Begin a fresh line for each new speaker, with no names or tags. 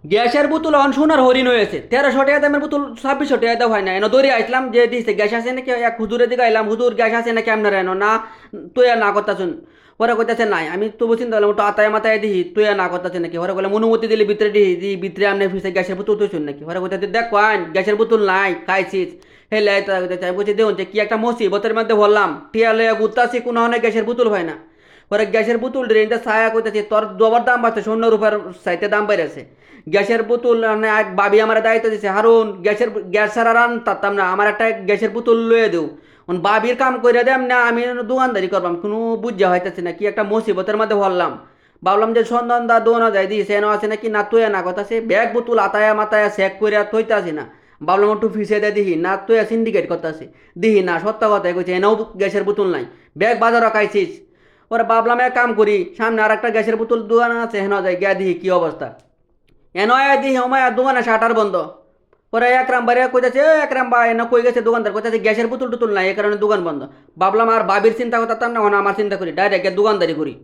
গ্যাসের বোতল অন সোনার হরিণ হয়েছে, 1300 টাকা দামের বোতল 2600 টাকা দাও হয় না। এনে দৌড়ে আসলাম যে দিছে গ্যাস আছে নাকি, এক হুজুরের দিকে আইলাম, হুজুর গ্যাস আছে নাকি আপনার এনো না, তুই আর না করতেছুন। ওরা কইতাছে নাই, আমি তবু চিন্তা করলাম একটু আতায় মাথায় দিই তুই আর না করতেছে নাকি, ওরা বললাম অনুমতি দিলে ভিতরে দিই ভিতরে আপনি ফিসে গ্যাসের বোতল তুইছুন নাকি, ওরা কইতাছে দেখ কয়েন গ্যাসের বোতল নাই খাইছিস। হেলে আমি বলছি দেখুন যে কি একটা মুসিবতের মধ্যে বললাম, টিয়া লইয়া ঘুরতাছি কোনো অনেক গ্যাসের বোতল হয় না। পরে গ্যাসের বোতল ড্রেনটা ছায়া করতেছে, তোর জবার দাম বাড়ছে, স্বর্ণের উপর সাইতে দাম বেড়েছে। গ্যাসের বোতল মানে এক ভাবি আমার দায়িত্ব দিছে, হারুন গ্যাস ছাড়া রান তারতাম না, আমার একটা গ্যাসের বোতল লয়ে দেও। বাবির কাম করে দেম না, আমি দোকানদারি করবাম, কোনো বুঝা হইতেছে না, কি একটা মুসিবতের মধ্যে বললাম। ভাবলাম যে সন্ধান দা দোনা যায় দিয়েছে এনে আছে নাকি না, তুই না কথা সে ব্যাগ বোতল আতায়া মাতায়া চেক করে থইতে আসি না। ভাবলাম একটু ফিসে দেয় দিহি না, তুই সিন্ডিকেট করতেছি দিহি না, সত্য কথা কইছে এনেও গ্যাসের বোতল নাই, ব্যাগ বাজার রাখাইছিস। ওরা ভাবলাম এক কাম করি, সামনে আর একটা গ্যাসের বোতল দোকান আছে হেন যায় গিয়া দিহি কি অবস্থা। এন দিহি আমার দোকানে শাটার বন্ধ। পরে একরাম বাড়ি কইতাছে একরাম বা এনে কই গেছে দোকানদার, কইতাছে গ্যাসের বোতল টুতুল নাই, এ কারণে দোকান বন্ধ। ভাবলাম আর বাবির চিন্তা করতাম না, আমার চিন্তা করি ডাইরেক্ট দোকানদারি করি।